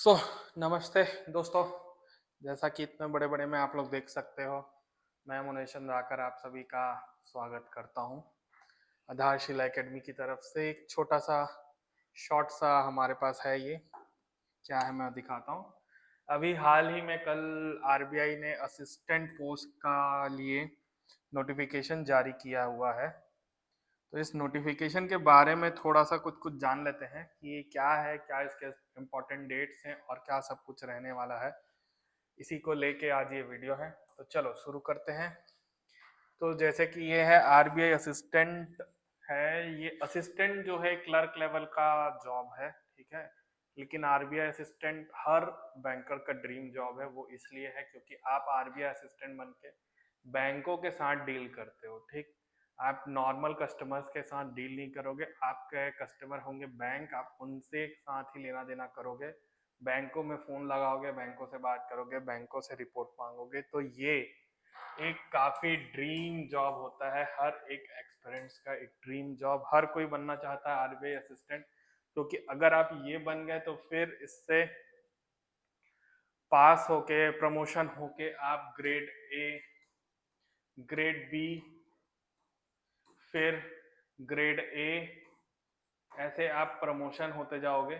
सो नमस्ते दोस्तों। जैसा कि इतने बड़े बड़े में आप लोग देख सकते हो, मैं मुनेश चंद्राकर आप सभी का स्वागत करता हूं आधारशिला एकेडमी की तरफ से। एक छोटा सा शॉर्ट सा हमारे पास है। ये क्या है मैं दिखाता हूं। अभी हाल ही में कल आरबीआई ने असिस्टेंट पोस्ट का लिए नोटिफिकेशन जारी किया हुआ है। तो इस नोटिफिकेशन के बारे में थोड़ा सा कुछ कुछ जान लेते हैं कि ये क्या है, क्या इसके इम्पोर्टेंट डेट्स हैं और क्या सब कुछ रहने वाला है। इसी को लेके आज ये वीडियो है। तो चलो शुरू करते हैं। तो जैसे कि ये है आरबीआई असिस्टेंट है। ये असिस्टेंट जो है क्लर्क लेवल का जॉब है, ठीक है। लेकिन आरबीआई असिस्टेंट हर बैंकर का ड्रीम जॉब है। वो इसलिए है क्योंकि आप आरबीआई असिस्टेंट बन के बैंकों के साथ डील करते हो, ठीक। आप नॉर्मल कस्टमर्स के साथ डील नहीं करोगे। आपके कस्टमर होंगे बैंक, आप उनसे साथ ही लेना देना करोगे। बैंकों में फोन लगाओगे, बैंकों से बात करोगे, बैंकों से रिपोर्ट मांगोगे। तो ये एक काफी ड्रीम जॉब होता है। हर एक एक्सपीरियंस का एक ड्रीम जॉब, हर कोई बनना चाहता है आरबीआई असिस्टेंट। क्योंकि अगर आप ये बन गए तो फिर इससे पास होके, प्रमोशन होके आप ग्रेड ए, ग्रेड बी, फिर ग्रेड ए, ऐसे आप प्रमोशन होते जाओगे।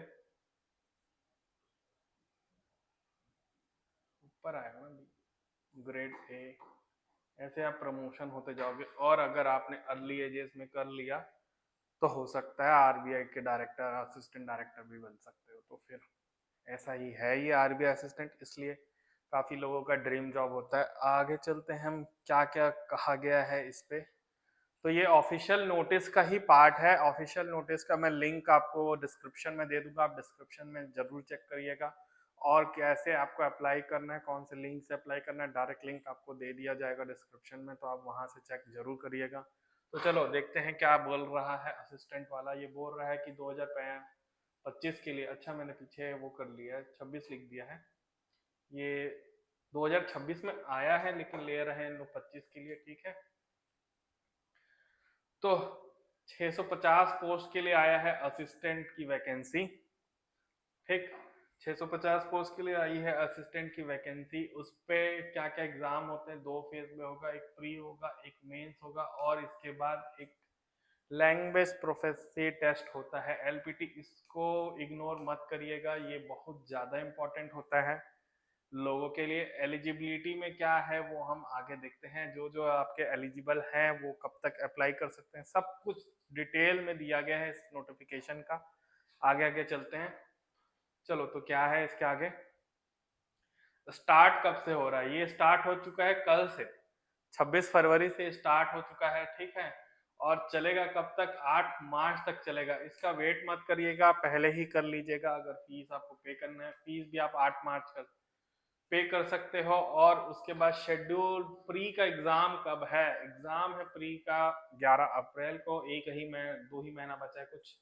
ऊपर आएगा ना, ग्रेड ए, ऐसे आप प्रमोशन होते जाओगे। और अगर आपने अर्ली एजेस में कर लिया तो हो सकता है आरबीआई के डायरेक्टर, असिस्टेंट डायरेक्टर भी बन सकते हो। तो फिर ऐसा ही है ये आरबीआई असिस्टेंट, इसलिए काफी लोगों का ड्रीम जॉब होता है। आगे चलते हैं हम, क्या क्या कहा गया है इस पे। तो ये ऑफिशियल नोटिस का ही पार्ट है। ऑफिशियल नोटिस का मैं लिंक आपको डिस्क्रिप्शन में दे दूंगा, आप डिस्क्रिप्शन में जरूर चेक करिएगा। और कैसे आपको अप्लाई करना है, कौन से लिंक से अप्लाई करना है, डायरेक्ट लिंक आपको दे दिया जाएगा डिस्क्रिप्शन में, तो आप वहां से चेक जरूर करिएगा। तो चलो देखते हैं क्या बोल रहा है असिस्टेंट वाला। ये बोल रहा है कि 2025 के लिए, अच्छा मैंने पीछे वो कर लिया है, 26 लिख दिया है। ये 2026 में आया है लेकिन ले रहे हैं लोग 25 के लिए, ठीक है। तो 650 पोस्ट के लिए आया है असिस्टेंट की वैकेंसी, ठीक। 650 पोस्ट के लिए आई है असिस्टेंट की वैकेंसी। उस पे क्या क्या एग्जाम होते हैं, दो फेज में होगा, एक प्री होगा, एक मेंस होगा, और इसके बाद एक लैंग्वेज प्रोफेसी टेस्ट होता है, एलपीटी। इसको इग्नोर मत करिएगा, ये बहुत ज्यादा इंपॉर्टेंट होता है लोगों के लिए। एलिजिबिलिटी में क्या है वो हम आगे देखते हैं। जो जो आपके एलिजिबल हैं वो कब तक अप्लाई कर सकते हैं, सब कुछ डिटेल में दिया गया है इस नोटिफिकेशन का। आगे आगे चलते हैं। चलो तो क्या है इसके आगे, स्टार्ट कब से हो रहा है। ये स्टार्ट हो चुका है कल से, 26 फरवरी से स्टार्ट हो चुका है, ठीक है। और चलेगा कब तक, 8 मार्च तक चलेगा। इसका वेट मत करिएगा, पहले ही कर लीजिएगा। अगर फीस आपको पे करना है, फीस भी आप 8 मार्च कर पे कर सकते हो। और उसके बाद शेड्यूल प्री का एग्जाम कब है, एग्जाम है प्री का 11 अप्रैल को, एक ही महीना, 2 ही महीना बचा है कुछ।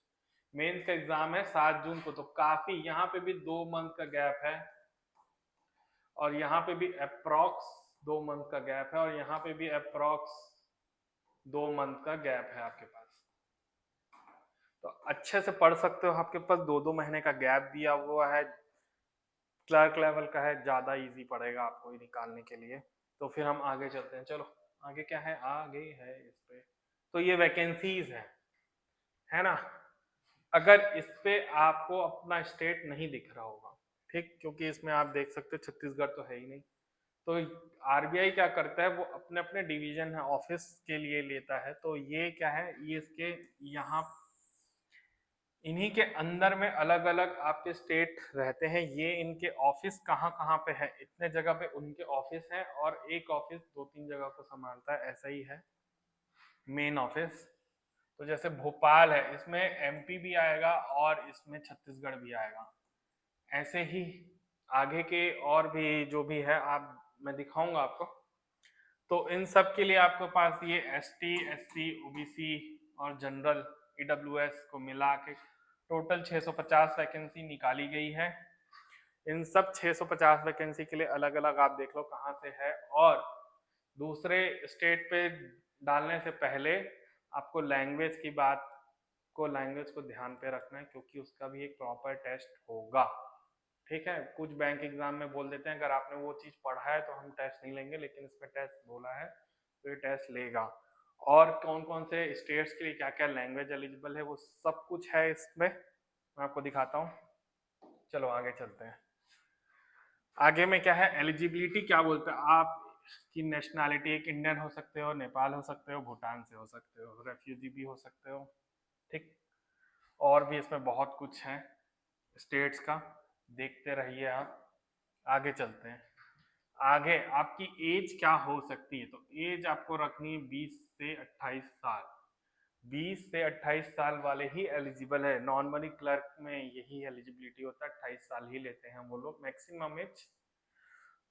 मेंस का एग्जाम है 7 जून को। तो काफी यहाँ पे भी 2 मंथ का गैप है, और यहाँ पे भी अप्रॉक्स 2 मंथ का गैप है, और यहाँ पे भी अप्रॉक्स 2 मंथ का गैप है आपके पास। तो अच्छे से पढ़ सकते हो, आपके पास 2-2 महीने का गैप दिया हुआ है। क्लर्क लेवल का है, ज्यादा इजी पड़ेगा आपको ये निकालने के लिए। तो फिर हम आगे चलते हैं। चलो आगे क्या है, आगे है इस पे। तो ये वैकेंसीज है ना। अगर इस पे आपको अपना स्टेट नहीं दिख रहा होगा, ठीक, क्योंकि इसमें आप देख सकते हो छत्तीसगढ़ तो है ही नहीं। तो आरबीआई क्या करता है, वो अपने अपने डिवीजन है, ऑफिस के लिए लेता है। तो ये क्या है, ये इसके यहाँ इन्हीं के अंदर में अलग अलग आपके स्टेट रहते हैं। ये इनके ऑफिस कहाँ कहाँ पे है, इतने जगह पे उनके ऑफिस है, और एक ऑफिस 2-3 जगह को संभालता है, ऐसा ही है मेन ऑफिस। तो जैसे भोपाल है, इसमें एमपी भी आएगा और इसमें छत्तीसगढ़ भी आएगा। ऐसे ही आगे के और भी जो भी है आप, मैं दिखाऊंगा आपको। तो इन सब के लिए आपके पास ये एसटी, एससी, ओबीसी और जनरल, ईडब्ल्यूएस को मिला के टोटल 650 वैकेंसी निकाली गई है। इन सब 650 वैकेंसी के लिए अलग अलग आप देख लो कहाँ से है। और दूसरे स्टेट पे डालने से पहले आपको लैंग्वेज को ध्यान पे रखना है, क्योंकि उसका भी एक प्रॉपर टेस्ट होगा, ठीक है, कुछ बैंक एग्जाम में बोल देते हैं अगर आपने वो चीज पढ़ा है तो हम टेस्ट नहीं लेंगे, लेकिन इसमें टेस्ट बोला है तो ये टेस्ट लेगा। और कौन कौन से स्टेट्स के लिए क्या क्या लैंग्वेज एलिजिबल है वो सब कुछ है इसमें, मैं आपको दिखाता हूँ। चलो आगे चलते हैं। आगे में क्या है, एलिजिबिलिटी क्या बोलते हैं आप की नेशनैलिटी, एक इंडियन हो सकते हो, नेपाल हो सकते हो, भूटान से हो सकते हो, रेफ्यूजी भी हो सकते हो, ठीक। और भी इसमें बहुत कुछ है स्टेट्स का, देखते रहिए आप। आगे चलते हैं। आगे आपकी एज क्या हो सकती है, तो एज आपको रखनी है 20 से 28 साल। 20 से 28 साल वाले ही एलिजिबल है, नॉर्मली क्लर्क में यही एलिजिबिलिटी होता है, 28 साल ही लेते हैं वो लोग मैक्सिमम एज।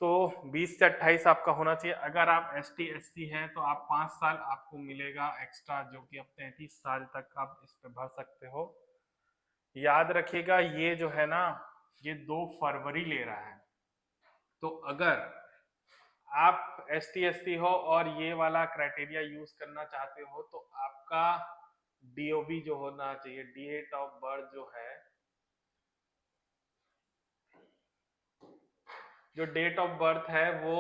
तो 20 से 28 आपका होना चाहिए। अगर आप ST SC हैं तो आप 5 साल आपको मिलेगा एक्स्ट्रा, जो कि अब 33 साल तक आप इस पे भर सकते हो। याद रखिएगा ये जो है ना, ये 2 फरवरी ले रहा है, तो अगर आप ST SC हो और ये वाला क्राइटेरिया यूज करना चाहते हो तो आपका DOB जो होना चाहिए, डेट ऑफ बर्थ जो है, जो डेट ऑफ बर्थ है वो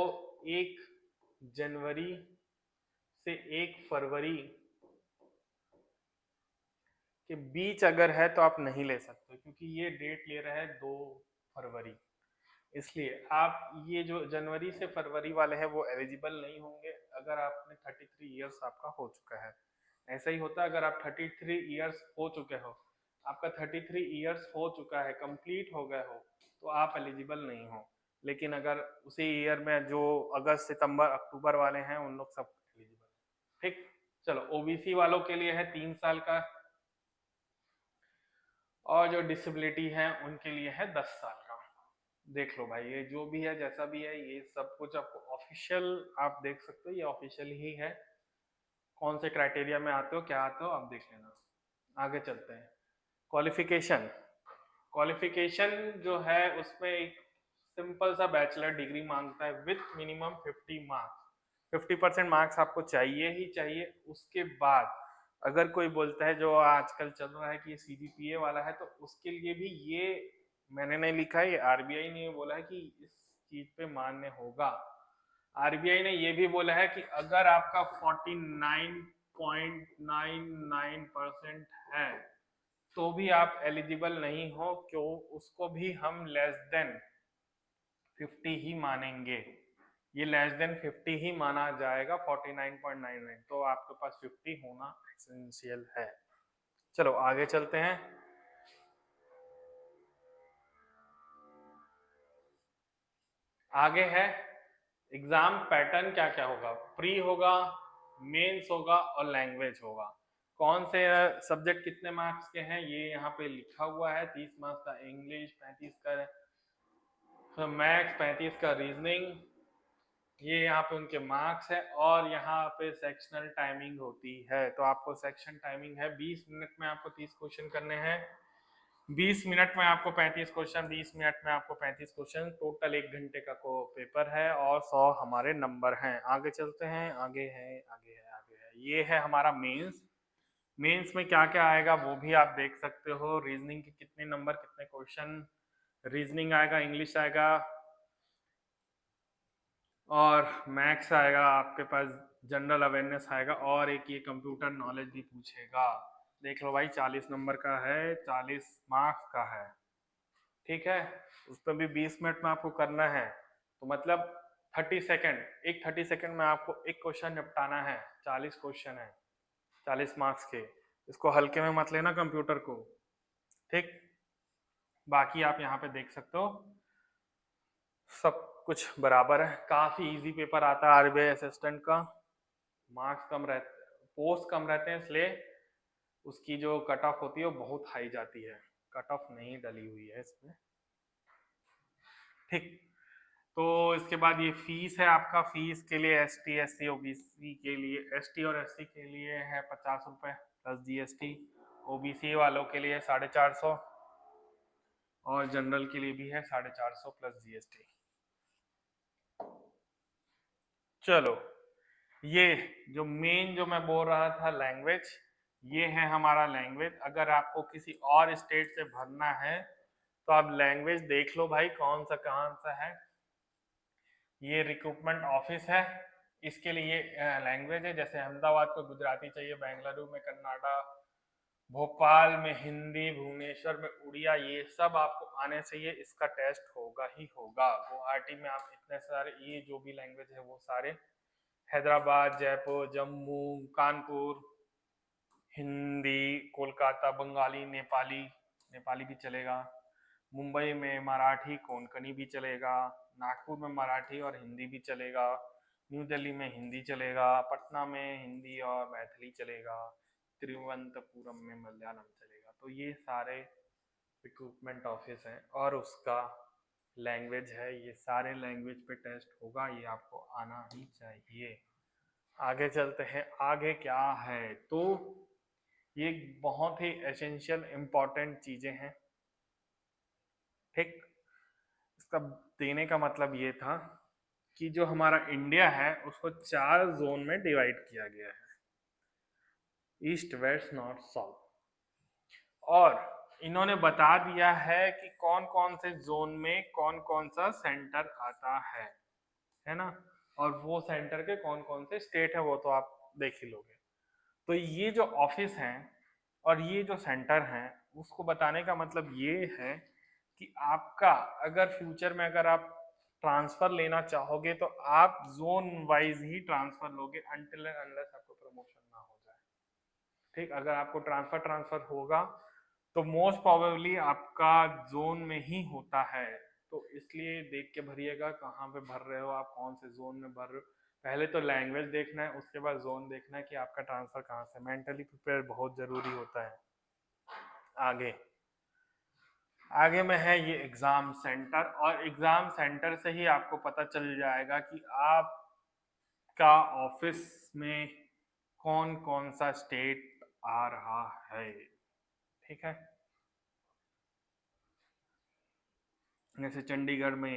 1 जनवरी से 1 फरवरी के बीच अगर है तो आप नहीं ले सकते, क्योंकि ये डेट ले रहा है 2 फरवरी। इसलिए आप ये जो जनवरी से फरवरी वाले हैं वो एलिजिबल नहीं होंगे अगर आपने 33 इयर्स आपका हो चुका है। ऐसा ही होता है, अगर आप 33 इयर्स हो चुके हो, आपका 33 इयर्स हो चुका है, कंप्लीट हो गए हो, तो आप एलिजिबल नहीं हो। लेकिन अगर उसी ईयर में जो अगस्त सितंबर अक्टूबर वाले हैं उन लोग सब एलिजिबल। ठीक, चलो OBC वालों के लिए है 3 साल का, और जो डिसेबिलिटी है उनके लिए है 10 साल का। देख लो भाई, ये जो भी है जैसा भी है, ये सब कुछ आपको ऑफिशियल आप देख सकते हो, ये ऑफिशियल ही है। कौन से क्राइटेरिया में आते हो, क्या आते हो, आप देख लेना। आगे चलते हैं। क्वालिफिकेशन, क्वालिफिकेशन जो है उसमें एक सिंपल सा बैचलर डिग्री मांगता है विथ मिनिमम 50 मार्क्स। 50% मार्क्स आपको चाहिए ही चाहिए। उसके बाद अगर कोई बोलता है, जो आजकल चल रहा है कि ये CGPA वाला है, तो उसके लिए भी ये मैंने नहीं लिखा है, ये RBI ने बोला है कि इस चीज पे मान्य होगा। RBI ने ये भी बोला है कि अगर आपका 49.99% है तो भी आप एलिजिबल नहीं हो, क्यों, उसको भी हम लेस देन 50 ही मानेंगे। ये लेस देन 50 ही माना जाएगा, 49.99, तो आपके पास 50 होना एसेंशियल है। चलो आगे चलते हैं। आगे है एग्जाम पैटर्न क्या क्या होगा, प्री होगा, मेंस होगा और लैंग्वेज होगा। कौन से सब्जेक्ट कितने मार्क्स के हैं ये यहाँ पे लिखा हुआ है। 30 मार्क्स का इंग्लिश, 35 का मैथ्स, 35 का रीजनिंग, ये यहाँ पे उनके मार्क्स है। और यहाँ पे सेक्शनल टाइमिंग होती है, तो आपको सेक्शन टाइमिंग है 20 मिनट में आपको 30 क्वेश्चन करने हैं, 20 मिनट में आपको 35 क्वेश्चन, 20 मिनट में आपको 35 क्वेश्चन, टोटल 1 घंटे का को पेपर है और 100 हमारे नंबर हैं। आगे चलते हैं। आगे है, आगे है, आगे है, ये है हमारा मेंस। मेंस में क्या क्या आएगा वो भी आप देख सकते हो। रीजनिंग के कितने नंबर, कितने क्वेश्चन, रीजनिंग आएगा, इंग्लिश आएगा और मैथ्स आएगा, आपके पास जनरल अवेयरनेस आएगा, और एक ये कंप्यूटर नॉलेज भी पूछेगा। देख लो भाई, 40 नंबर का है, 40 मार्क्स का है, ठीक है। उस पर भी 20 मिनट में आपको करना है, तो मतलब 30 सेकेंड, एक 30 सेकेंड में आपको एक क्वेश्चन निपटाना है। 40 क्वेश्चन है, 40 मार्क्स के, इसको हल्के में मत लेना कंप्यूटर को, ठीक। बाकी आप यहाँ पे देख सकते हो सब कुछ बराबर है। काफी इजी पेपर आता है RBI असिस्टेंट का। मार्क्स कम रहते, पोस्ट कम रहते हैं, इसलिए उसकी जो कट ऑफ होती है वो बहुत हाई जाती है। कट ऑफ नहीं डली हुई है इसमें, ठीक। तो इसके बाद ये फीस है आपका। फीस के लिए ST SC OBC के लिए, ST और SC के लिए है 50 रुपए प्लस GST, OBC वालों के लिए 450 और जनरल के लिए भी है 450 प्लस GST। चलो, ये जो मेन जो मैं बोल रहा था लैंग्वेज, ये है हमारा लैंग्वेज। अगर आपको किसी और स्टेट से भरना है तो आप लैंग्वेज देख लो भाई कौन सा कहाँ सा है। ये रिक्रूटमेंट ऑफिस है, इसके लिए लैंग्वेज है, जैसे अहमदाबाद को गुजराती चाहिए, बेंगलुरु में कन्नाडा, भोपाल में हिंदी, भुवनेश्वर में उड़िया, ये सब आपको आने चाहिए। इसका टेस्ट होगा ही होगा। गुवाहाटी में आप इतने सारे ये जो भी लैंग्वेज है वो सारे, हैदराबाद, जयपुर, जम्मू, कानपुर, हिंदी, कोलकाता, बंगाली, नेपाली, नेपाली भी चलेगा। मुंबई में मराठी, कोंकणी भी चलेगा। नागपुर में मराठी और हिंदी भी चलेगा। न्यू दिल्ली में हिंदी चलेगा। पटना में हिंदी और मैथिली चलेगा। तिरुवनंतपुरम में मलयालम चलेगा। तो ये सारे रिक्रूटमेंट ऑफिस हैं और उसका लैंग्वेज है। ये सारे लैंग्वेज पे टेस्ट होगा, ये आपको आना ही चाहिए। आगे चलते हैं, आगे क्या है। तो ये बहुत ही एसेंशियल इम्पॉर्टेंट चीजें हैं, ठीक। इसका देने का मतलब ये था कि जो हमारा इंडिया है उसको 4 जोन में डिवाइड किया गया है, ईस्ट, वेस्ट, नॉर्थ, साउथ। और इन्होंने बता दिया है कि कौन कौन से जोन में कौन कौन सा सेंटर आता है ना। और वो सेंटर के कौन कौन से स्टेट है वो तो आप देख ही लोगे। तो ये जो ऑफिस हैं और ये जो सेंटर हैं उसको बताने का मतलब ये है कि आपका अगर फ्यूचर में अगर आप ट्रांसफर लेना चाहोगे तो आप जोन वाइज ही ट्रांसफर लोगे, अनटिल एंड अनलेस आपको प्रमोशन ना हो जाए, ठीक। अगर आपको ट्रांसफर होगा तो मोस्ट प्रोबेबली आपका जोन में ही होता है। तो इसलिए देख के भरिएगा कहाँ पे भर रहे हो आप, कौन से जोन में भर रहे हो। पहले तो लैंग्वेज देखना है, उसके बाद जोन देखना है कि आपका ट्रांसफर कहाँ से। मेंटली प्रिपेयर बहुत जरूरी होता है। आगे आगे में है ये एग्जाम सेंटर, और एग्जाम सेंटर से ही आपको पता चल जाएगा कि आपका ऑफिस में कौन कौन सा स्टेट आ रहा है, ठीक है। जैसे चंडीगढ़ में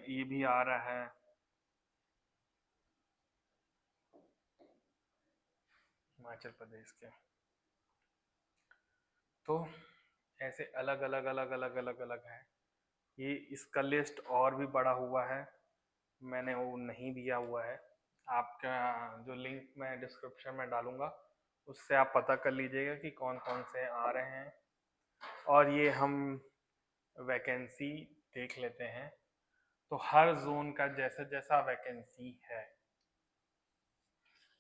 ये भी आ रहा है, हिमाचल प्रदेश के। तो ऐसे अलग अलग अलग अलग अलग अलग है। ये इसका लिस्ट और भी बड़ा हुआ है, मैंने वो नहीं दिया हुआ है। आपका जो लिंक मैं डिस्क्रिप्शन में डालूंगा उससे आप पता कर लीजिएगा कि कौन कौन से आ रहे हैं। और ये हम वैकेंसी देख लेते हैं। तो हर जोन का जैसा जैसा वैकेंसी है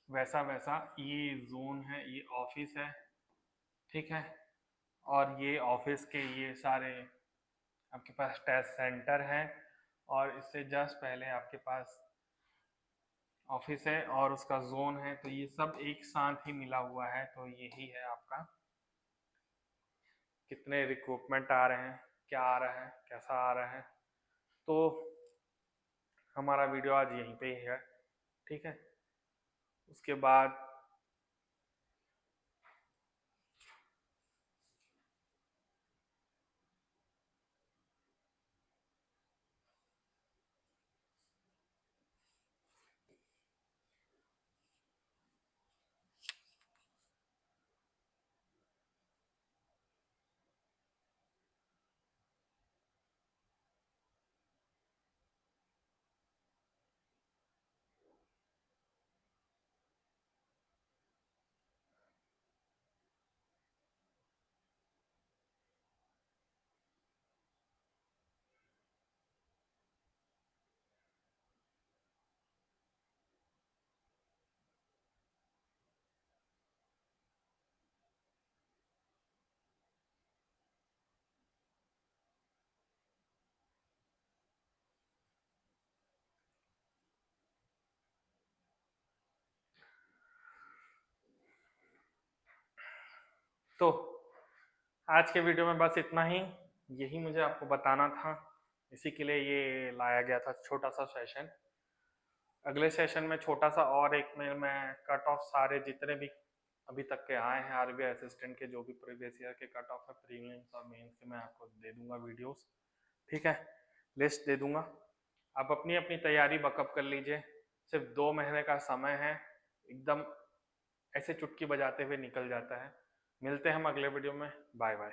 वैसा वैसा ये जोन है, ये ऑफिस है, ठीक है। और ये ऑफिस के ये सारे आपके पास टेस्ट सेंटर है, और इससे जस्ट पहले आपके पास ऑफिस है और उसका जोन है। तो ये सब एक साथ ही मिला हुआ है। तो यही है आपका कितने रिक्रूटमेंट आ रहे हैं, क्या आ रहा है, कैसा आ रहा है। तो हमारा वीडियो आज यहीं पे ही है, ठीक है। उसके बाद तो आज के वीडियो में बस इतना ही, यही मुझे आपको बताना था, इसी के लिए ये लाया गया था छोटा सा सेशन। अगले सेशन में छोटा सा और एक में मैं कट ऑफ सारे जितने भी अभी तक के आए हैं आरबीआई असिस्टेंट के, जो भी प्रीवियस ईयर के कट ऑफ है प्रीलिम्स और मेंस के, मैं आपको दे दूंगा वीडियोस, ठीक है। लिस्ट दे दूंगा, आप अपनी अपनी तैयारी बकअप कर लीजिए। सिर्फ 2 महीने का समय है, एकदम ऐसे चुटकी बजाते हुए निकल जाता है। मिलते हैं हम अगले वीडियो में, बाय बाय।